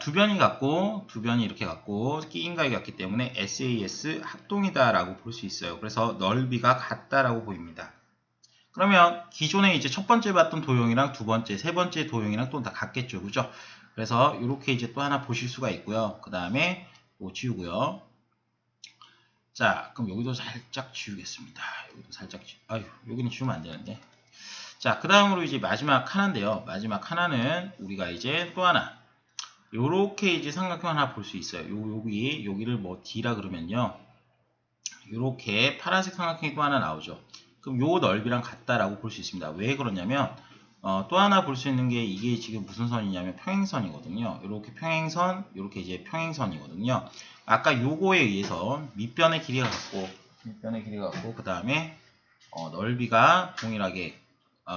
S1: 두 변이 같고 두 변이 이렇게 같고 끼인각이 같기 때문에 SAS 합동이다라고 볼 수 있어요. 그래서 넓이가 같다라고 보입니다. 그러면 기존에 이제 첫 번째 봤던 도형이랑 두 번째, 세 번째 도형이랑 또 다 같겠죠, 그죠? 그래서 이렇게 이제 또 하나 보실 수가 있고요. 그 다음에 뭐 지우고요. 자, 그럼 여기도 살짝 지우겠습니다. 여기도 살짝 여기는 지우면 안 되는데. 자, 그 다음으로 이제 마지막 하나인데요. 마지막 하나는 우리가 이제 또 하나 요렇게 이제 삼각형 하나 볼 수 있어요. 여기를 뭐 D라 그러면요. 요렇게 파란색 삼각형이 또 하나 나오죠. 그럼 요 넓이랑 같다라고 볼 수 있습니다. 왜 그러냐면 또 하나 볼 수 있는 게 이게 지금 무슨 선이냐면 평행선이거든요. 이렇게 평행선, 이렇게 이제 평행선이거든요. 아까 요거에 의해서 밑변의 길이가 같고 그 다음에 넓이가 동일하게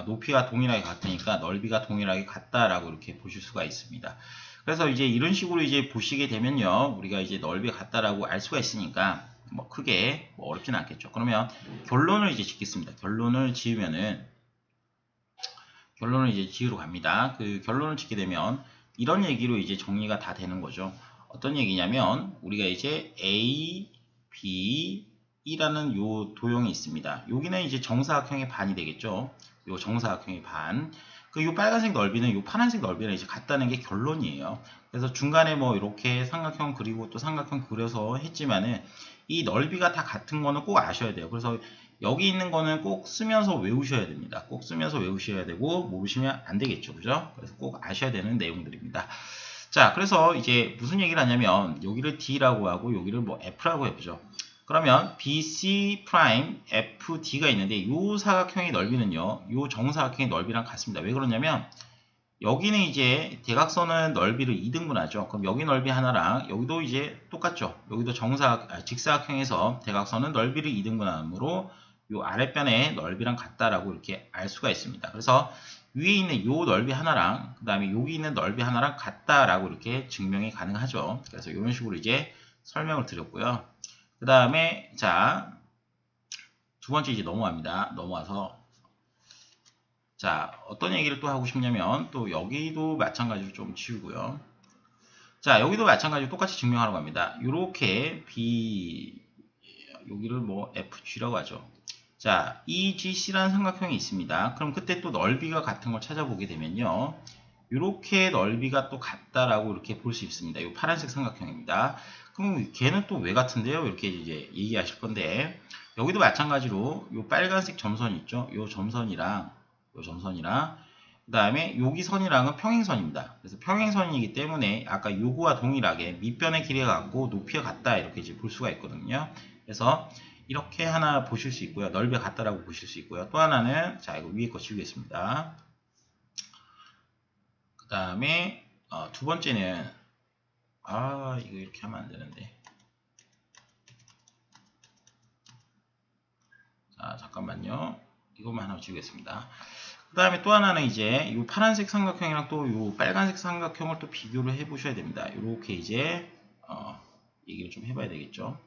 S1: 높이가 동일하게 같으니까 넓이가 동일하게 같다라고 이렇게 보실 수가 있습니다. 그래서 이제 이런 식으로 이제 보시게 되면요, 우리가 이제 넓이가 같다라고 알 수가 있으니까 뭐 크게 뭐 어렵진 않겠죠. 그러면 결론을 이제 짓겠습니다. 결론을 지으면은 결론을 이제 지으러 갑니다. 그 결론을 짓게 되면 이런 얘기로 이제 정리가 다 되는 거죠. 어떤 얘기냐면 우리가 이제 A, B, E라는 요 도형이 있습니다. 여기는 이제 정사각형의 반이 되겠죠. 요 정사각형의 반. 그 요 빨간색 넓이는 요 파란색 넓이랑 이제 같다는 게 결론이에요. 그래서 중간에 뭐 이렇게 삼각형 그리고 또 삼각형 그려서 했지만은 이 넓이가 다 같은 거는 꼭 아셔야 돼요. 그래서 여기 있는 거는 꼭 쓰면서 외우셔야 됩니다. 꼭 쓰면서 외우셔야 되고 모르시면 안 되겠죠. 그죠? 그래서 꼭 아셔야 되는 내용들입니다. 자, 그래서 이제 무슨 얘기를 하냐면 여기를 D라고 하고 여기를 뭐 F라고 해보죠. 그러면 BC 프라임 FD가 있는데 이 사각형의 넓이는요, 이 정사각형의 넓이랑 같습니다. 왜 그러냐면 여기는 이제 대각선은 넓이를 2등분하죠. 그럼 여기 넓이 하나랑 여기도 이제 똑같죠. 여기도 직사각형에서 대각선은 넓이를 2등분하므로 요 아랫변의 넓이랑 같다라고 이렇게 알 수가 있습니다. 그래서 위에 있는 요 넓이 하나랑 그 다음에 여기 있는 넓이 하나랑 같다라고 이렇게 증명이 가능하죠. 그래서 이런 식으로 이제 설명을 드렸고요. 그 다음에 자, 두 번째 이제 넘어갑니다. 넘어와서 자, 어떤 얘기를 또 하고 싶냐면 또 여기도 마찬가지로 좀 치우고요. 자, 여기도 마찬가지로 똑같이 증명하라고 합니다. 요렇게 여기를 뭐 FG라고 하죠. 자, EGC라는 삼각형이 있습니다. 그럼 그때 또 넓이가 같은 걸 찾아보게 되면요. 이렇게 넓이가 또 같다라고 이렇게 볼 수 있습니다. 이 파란색 삼각형입니다. 그럼 걔는 또 왜 같은데요? 이렇게 이제 얘기하실 건데 여기도 마찬가지로 이 빨간색 점선 있죠? 이 점선이랑 그 다음에 여기 선이랑은 평행선입니다. 그래서 평행선이기 때문에 아까 요거와 동일하게 밑변의 길이가 같고 높이가 같다 이렇게 이제 볼 수가 있거든요. 그래서 이렇게 하나 보실 수 있고요. 넓이가 같다라고 보실 수 있고요. 또 하나는 자 이거 위에 거 지우겠습니다. 그 다음에 두 번째는 이거 이렇게 하면 안 되는데 자 잠깐만요. 이것만 하나 지우겠습니다. 그 다음에 또 하나는 이제 이 파란색 삼각형이랑 또 이 빨간색 삼각형을 또 비교를 해 보셔야 됩니다. 이렇게 이제 얘기를 좀 해봐야 되겠죠.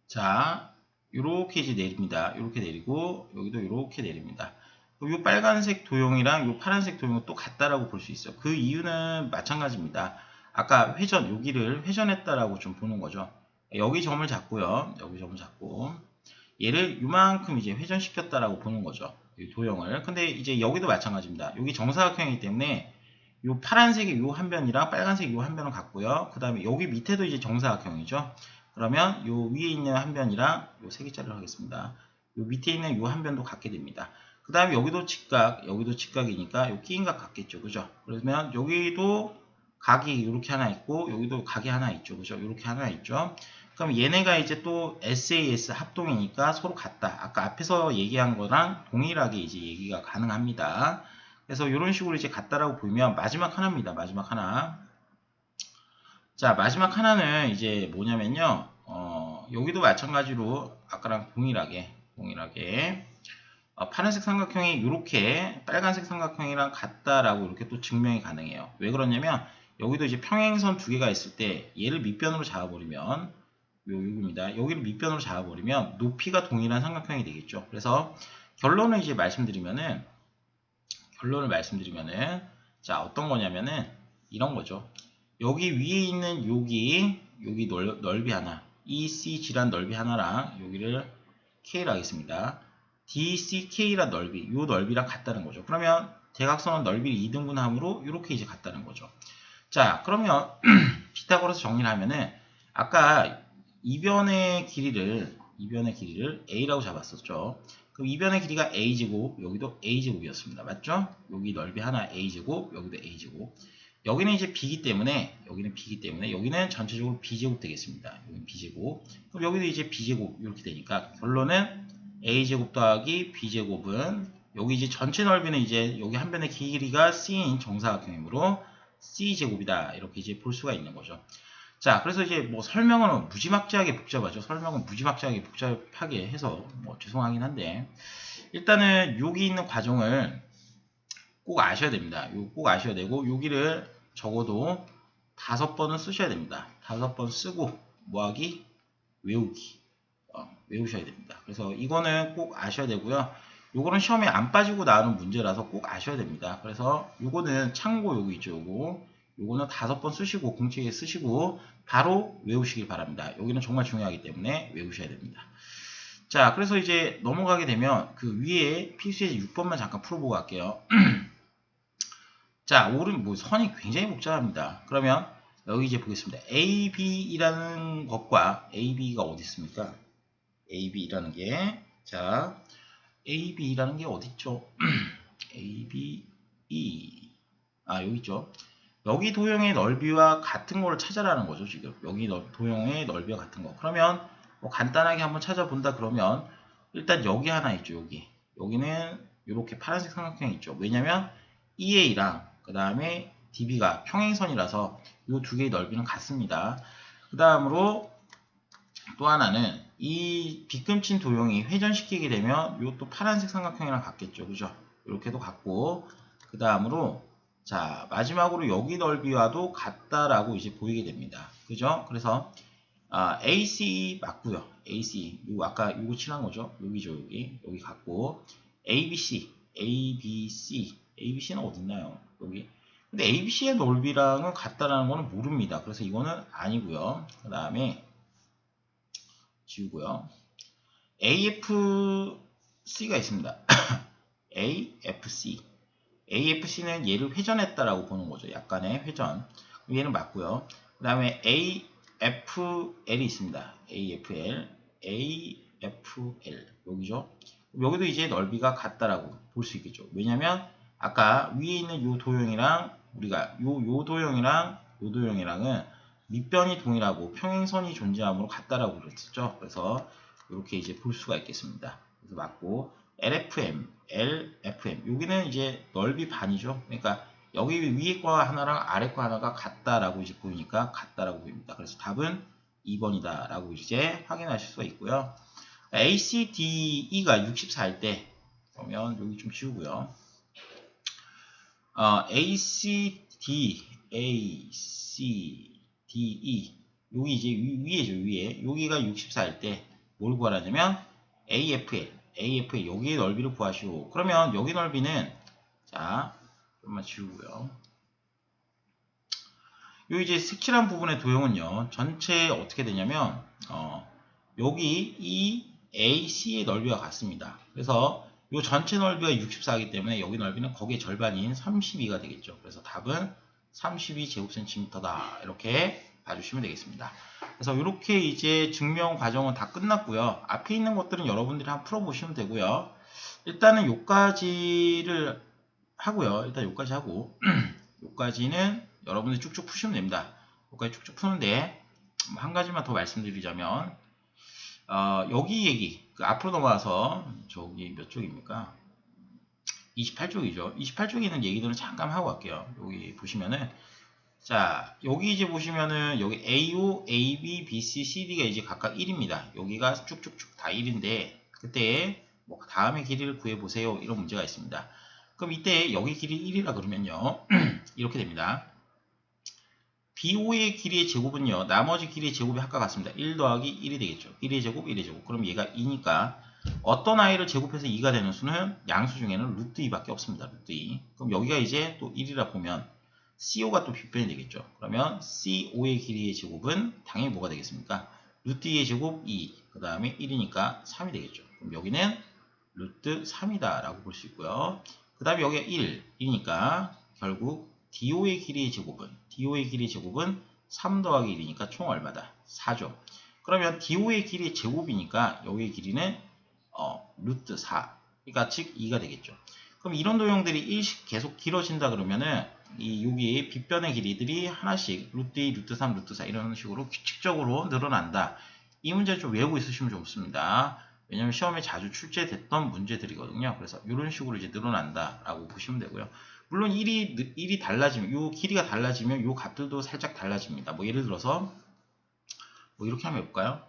S1: 자, 이렇게 이제 내립니다. 이렇게 내리고 여기도 이렇게 내립니다. 이 빨간색 도형이랑 이 파란색 도형은 또 같다라고 볼 수 있어요. 그 이유는 마찬가지입니다. 아까 여기를 회전했다라고 좀 보는 거죠. 여기 점을 잡고요. 여기 점을 잡고 얘를 이만큼 이제 회전시켰다라고 보는 거죠. 이 도형을. 근데 이제 여기도 마찬가지입니다. 여기 정사각형이기 때문에 이 파란색의 이 한 변이랑 빨간색의 이 한 변은 같고요. 그 다음에 여기 밑에도 이제 정사각형이죠. 그러면 요 위에 있는 한 변이랑 요 세 개짜리로 하겠습니다. 요 밑에 있는 요 한 변도 같게 됩니다. 그 다음에 여기도 직각이니까 요 끼인 각 같겠죠. 그죠? 그러면 여기도 각이 이렇게 하나 있고 여기도 각이 하나 있죠. 그죠? 이렇게 하나 있죠. 그럼 얘네가 이제 또 SAS 합동이니까 서로 같다. 아까 앞에서 얘기한 거랑 동일하게 이제 얘기가 가능합니다. 그래서 이런 식으로 이제 같다라고 보면 마지막 하나입니다. 마지막 하나. 자, 마지막 하나는 이제 뭐냐면요. 여기도 마찬가지로 아까랑 동일하게 파란색 삼각형이 이렇게 빨간색 삼각형이랑 같다라고 이렇게 또 증명이 가능해요. 왜 그러냐면 여기도 이제 평행선 두 개가 있을 때 얘를 밑변으로 잡아버리면 요겁니다. 여기를 밑변으로 잡아버리면 높이가 동일한 삼각형이 되겠죠. 그래서 결론을 말씀드리면은 자 어떤 거냐면은 이런 거죠. 여기 위에 있는 여기 넓이 하나 ECG란 넓이 하나랑 여기를 K로 하겠습니다. DCK란 넓이 요 넓이랑 같다는 거죠. 그러면 대각선은 넓이를 2등분함으로 이렇게 이제 같다는 거죠. 자 그러면 피타고라스 정리를 하면은 아까 이변의 길이를 A라고 잡았었죠. 그럼 이변의 길이가 A제곱, 여기도 A제곱이었습니다. 맞죠? 여기 넓이 하나 A제곱, 여기도 A제곱. 여기는 이제 B이기 때문에, 여기는 전체적으로 B제곱 되겠습니다. 여기는 B제곱. 그럼 여기도 이제 B제곱, 이렇게 되니까, 결론은 A제곱 더하기 B제곱은, 여기 이제 전체 넓이는 이제, 여기 한 변의 길이가 C인 정사각형이므로 C제곱이다. 이렇게 이제 볼 수가 있는 거죠. 자, 그래서 이제 뭐 설명은 무지막지하게 복잡하죠. 설명은 무지막지하게 복잡하게 해서 뭐 죄송하긴 한데 일단은 여기 있는 과정을 꼭 아셔야 됩니다. 꼭 아셔야 되고 여기를 적어도 5번은 쓰셔야 됩니다. 5번 쓰고 뭐하기? 외우기. 외우셔야 됩니다. 그래서 이거는 꼭 아셔야 되고요. 요거는 시험에 안 빠지고 나오는 문제라서 꼭 아셔야 됩니다. 그래서 요거는 참고 여기 있죠. 요거는 5번 쓰시고 공책에 쓰시고 바로 외우시길 바랍니다. 여기는 정말 중요하기 때문에 외우셔야 됩니다. 자, 그래서 이제 넘어가게 되면 그 위에 필수예제 6번만 잠깐 풀어보고 갈게요. 자, 오른 선이 굉장히 복잡합니다. 그러면 여기 이제 보겠습니다. AB이라는 것과 AB가 어디 있습니까? AB라는 게 자, AB라는 게 어디 있죠? AB, 여기 있죠. 여기 도형의 넓이와 같은 거를 찾아라는 거죠, 지금. 여기 도형의 넓이와 같은 거. 그러면 뭐 간단하게 한번 찾아본다 그러면 일단 여기 하나 있죠, 여기. 여기는 이렇게 파란색 삼각형이 있죠. 왜냐면 EA랑 그 다음에 DB가 평행선이라서 이 두 개의 넓이는 같습니다. 그 다음으로 또 하나는 이 빗금친 도형이 회전시키게 되면 이 또 파란색 삼각형이랑 같겠죠. 그죠? 이렇게도 같고 그 다음으로 자 마지막으로 여기 넓이와도 같다라고 이제 보이게 됩니다. 그죠? 그래서 AC 맞고요. AC 요 아까 요거 칠한 거죠. 여기죠. 여기 같고 ABC는 어디 있나요? 여기. 근데 ABC의 넓이랑은 같다라는 거는 모릅니다. 그래서 이거는 아니고요. 그 다음에 지우고요. AFC가 있습니다. AFC는 얘를 회전했다라고 보는 거죠. 약간의 회전. 얘는 맞고요. 그 다음에 AFL이 있습니다. AFL 여기죠. 여기도 이제 넓이가 같다라고 볼 수 있겠죠. 왜냐면 아까 위에 있는 요 도형이랑 우리가 요 도형이랑은 밑변이 동일하고 평행선이 존재함으로 같다라고 그랬죠. 그래서 이렇게 이제 볼 수가 있겠습니다. 그래서 맞고 LFM 여기는 이제 넓이 반이죠. 그러니까 여기 위에 거 하나랑 아래 거 하나가 같다라고 이제 보이니까 같다라고 보입니다. 그래서 답은 2번이다라고 이제 확인하실 수가 있고요. ACDE가 64일 때 그러면 여기 좀 지우고요. ACDE 여기 이제 위에죠. 위에 여기가 64일 때 뭘 구하라냐면 AFL 여기의 넓이를 구하시오. 그러면 여기 넓이는 자 좀만 지우고요. 요 이제 색칠한 부분의 도형은요 전체 어떻게 되냐면 여기 이 AC의 넓이와 같습니다. 그래서 요 전체 넓이가 64이기 때문에 여기 넓이는 거기의 절반인 32가 되겠죠. 그래서 답은 32제곱센티미터다. 이렇게 봐주시면 되겠습니다. 그래서 이렇게 이제 증명 과정은 다 끝났고요. 앞에 있는 것들은 여러분들이 한번 풀어보시면 되고요. 일단은 요까지를 하고요. 일단 요까지 하고 요까지는 여러분들이 쭉쭉 푸시면 됩니다. 요까지 쭉쭉 푸는데 한 가지만 더 말씀드리자면 여기 얘기 앞으로 넘어가서 저기 몇 쪽입니까? 28쪽이죠. 28쪽에 있는 얘기들은 잠깐 하고 갈게요. 여기 보시면은 자 여기 이제 보시면은 여기 AO, AB, BC, CD가 이제 각각 1입니다. 여기가 쭉쭉쭉 다 1인데 그때 뭐 다음의 길이를 구해보세요. 이런 문제가 있습니다. 그럼 이때 여기 길이 1이라 그러면요. 이렇게 됩니다. BO의 길이의 제곱은요. 나머지 길이의 제곱이 아까 같습니다. 1 더하기 1이 되겠죠. 1의 제곱, 1의 제곱. 그럼 얘가 2니까 어떤 아이를 제곱해서 2가 되는 수는 양수 중에는 루트 2밖에 없습니다. 루트 2. 그럼 여기가 이제 또 1이라 보면 CO가 또 빗변이 되겠죠. 그러면 CO의 길이의 제곱은 당연히 뭐가 되겠습니까? 루트 2의 제곱 2. 그 다음에 1이니까 3이 되겠죠. 그럼 여기는 루트 3이다 라고 볼 수 있고요. 그 다음에 여기가 1이니까 결국 DO의 길이의 제곱은 3 더하기 1이니까 총 얼마다? 4죠. 그러면 DO의 길이의 제곱이니까 여기의 길이는 루트 4. 그러니까 즉 2가 되겠죠. 그럼 이런 도형들이 1씩 계속 길어진다 그러면은 여기 빗변의 길이들이 하나씩 루트 2, 루트 3, 루트 4 이런 식으로 규칙적으로 늘어난다. 이 문제를 좀 외우고 있으시면 좋습니다. 왜냐면 시험에 자주 출제됐던 문제들이거든요. 그래서 이런 식으로 이제 늘어난다라고 보시면 되고요. 물론 1이 달라지면, 요 길이가 달라지면 요 값들도 살짝 달라집니다. 뭐 예를 들어서, 뭐 이렇게 한번 해볼까요?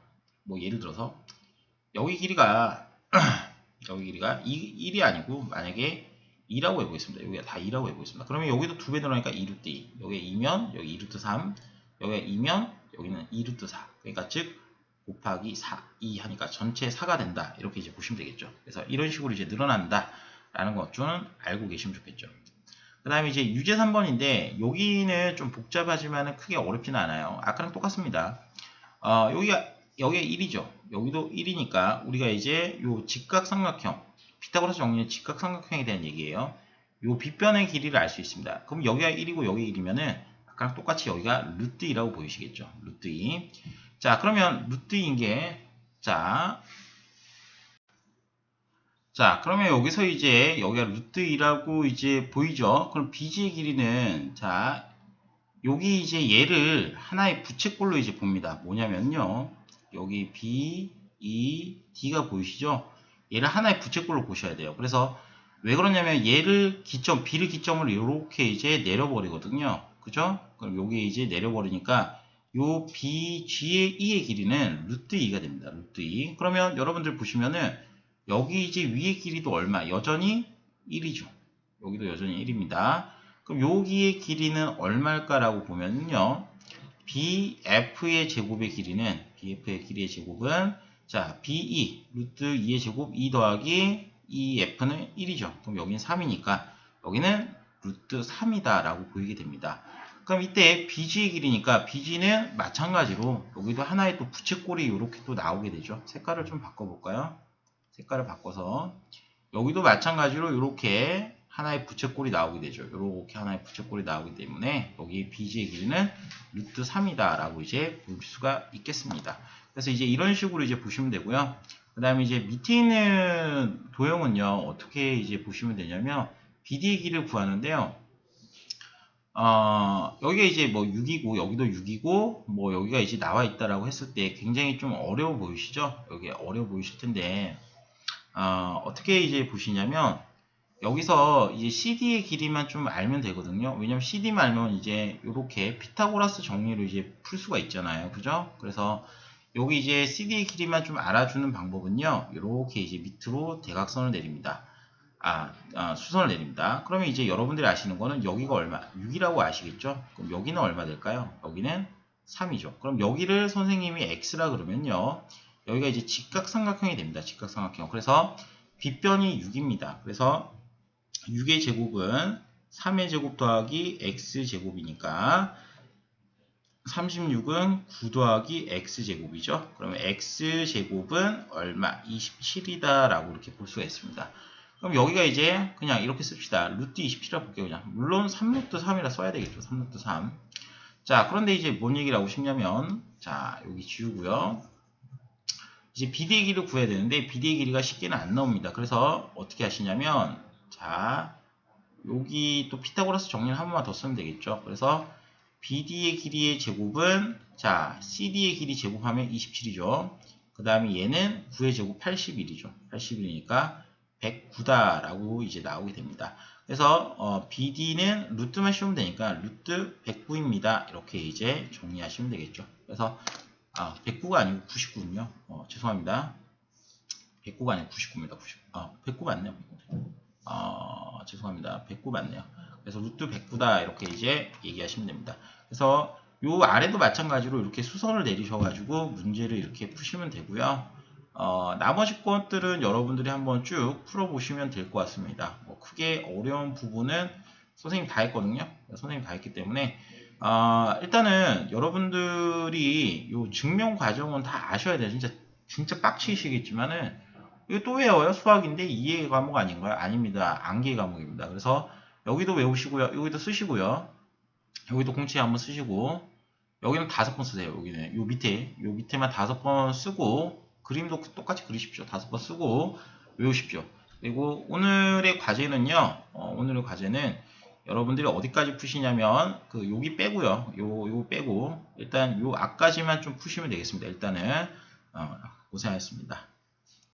S1: 뭐 예를 들어서, 여기 길이가, 1이 아니고, 만약에 2라고 해보겠습니다. 여기가 다 2라고 해보겠습니다. 그러면 여기도 2배 늘어나니까 2루트 2. 여기가 2면, 여기 2루트 3. 여기가 2면, 여기는 2루트 4. 그러니까 즉, 곱하기 4, 2 하니까 전체 4가 된다. 이렇게 이제 보시면 되겠죠. 그래서 이런 식으로 이제 늘어난다. 라는 것 좀 알고 계시면 좋겠죠. 그 다음에 이제 유제 3번인데 여기는 좀 복잡하지만 크게 어렵지는 않아요. 아까랑 똑같습니다. 여기가 1이죠. 여기도 1이니까 우리가 이제 요 직각삼각형 피타고라스 정리의 직각삼각형에 대한 얘기예요. 요 빗변의 길이를 알 수 있습니다. 그럼 여기가 1이고 여기 1이면은 아까랑 똑같이 여기가 루트 2라고 보이시겠죠. 루트 2. 자 그러면 루트 2인 게 자, 그러면 여기서 이제 여기가 루트 2라고 이제 보이죠? 그럼 BG의 길이는 자, 여기 이제 얘를 하나의 부채꼴로 이제 봅니다. 뭐냐면요. 여기 B, E, D가 보이시죠? 얘를 하나의 부채꼴로 보셔야 돼요. 그래서 왜 그러냐면 얘를 기점, B를 기점으로 이렇게 이제 내려버리거든요. 그죠? 그럼 요게 이제 내려버리니까 요 BG의 E의 길이는 루트 2가 됩니다. 루트 2. 그러면 여러분들 보시면은 여기 이제 위의 길이도 얼마? 여전히 1이죠. 여기도 여전히 1입니다. 그럼 여기의 길이는 얼마일까라고 보면요. BF의 제곱의 길이는, BF의 길이의 제곱은, 자, BE, 루트 2의 제곱, 2 더하기 2F는 1이죠. 그럼 여기는 3이니까, 여기는 루트 3이다 라고 보이게 됩니다. 그럼 이때 BG의 길이니까, BG는 마찬가지로, 여기도 하나의 또 부채꼴이 이렇게 또 나오게 되죠. 색깔을 좀 바꿔볼까요? 색깔을 바꿔서, 여기도 마찬가지로 이렇게 하나의 부채꼴이 나오게 되죠. 이렇게 하나의 부채꼴이 나오기 때문에 여기 BG의 길이는 루트 3이다 라고 이제 볼 수가 있겠습니다. 그래서 이제 이런 식으로 이제 보시면 되고요. 그 다음에 이제 밑에 있는 도형은요, 어떻게 이제 보시면 되냐면, BD의 길이를 구하는데요. 여기가 이제 뭐 6이고, 여기도 6이고, 뭐 여기가 이제 나와 있다라고 했을 때 굉장히 좀 어려워 보이시죠? 여기 어려워 보이실 텐데, 어떻게 이제 보시냐면, 여기서 이제 CD의 길이만 좀 알면 되거든요. 왜냐면 CD만 알면 이제 이렇게 피타고라스 정리로 이제 풀 수가 있잖아요. 그죠? 그래서 여기 이제 CD의 길이만 좀 알아주는 방법은요. 이렇게 이제 밑으로 대각선을 내립니다. 수선을 내립니다. 그러면 이제 여러분들이 아시는 거는 여기가 얼마? 6이라고 아시겠죠? 그럼 여기는 얼마 될까요? 여기는 3이죠. 그럼 여기를 선생님이 X라 그러면요. 여기가 이제 직각삼각형이 됩니다. 직각삼각형. 그래서 빗변이 6입니다. 그래서 6의 제곱은 3의 제곱 더하기 x제곱이니까 36은 9 더하기 x제곱이죠. 그러면 x제곱은 얼마? 27이다 라고 이렇게 볼 수가 있습니다. 그럼 여기가 이제 그냥 이렇게 씁시다. 루트 27이라고 볼게요. 그냥. 물론 3루트 3이라 써야 되겠죠. 3루트 3. 자, 그런데 이제 뭔 얘기를 하고 싶냐면, 자, 여기 지우고요. 이제 BD의 길이를 구해야 되는데 BD의 길이가 쉽게는 안 나옵니다. 그래서 어떻게 하시냐면, 자, 여기 또 피타고라스 정리를 한 번만 더 쓰면 되겠죠. 그래서 BD의 길이의 제곱은, 자, CD의 길이 제곱하면 27이죠. 그 다음에 얘는 9의 제곱 81이죠. 81이니까 109다 라고 이제 나오게 됩니다. 그래서 BD는 루트만 씌우면 되니까 루트 109입니다. 이렇게 이제 정리하시면 되겠죠. 그래서 109가 아니고 99군요. 죄송합니다. 109가 아니고 99입니다. 109 맞네요. 죄송합니다. 109 맞네요. 그래서 루트 109다 이렇게 이제 얘기하시면 됩니다. 그래서 요 아래도 마찬가지로 이렇게 수선을 내리셔가지고 문제를 이렇게 푸시면 되고요. 나머지 것들은 여러분들이 한번 쭉 풀어보시면 될 것 같습니다. 뭐 크게 어려운 부분은 선생님 다 했거든요. 선생님 다 했기 때문에 일단은 여러분들이 요 증명 과정은 다 아셔야 돼요. 진짜 빡치시겠지만은 이거 또 외워요? 수학인데 이해 과목 아닌가요? 아닙니다. 암기 과목입니다. 그래서 여기도 외우시고요. 여기도 쓰시고요. 여기도 공책 한번 쓰시고 여기는 5번 쓰세요. 여기는 요 밑에만 5번 쓰고 그림도 똑같이 그리십시오. 5번 쓰고 외우십시오. 그리고 오늘의 과제는요. 오늘의 과제는 여러분들이 어디까지 푸시냐면 여기 빼고요. 요 빼고 일단 요 앞까지만 좀 푸시면 되겠습니다. 일단은 고생하셨습니다.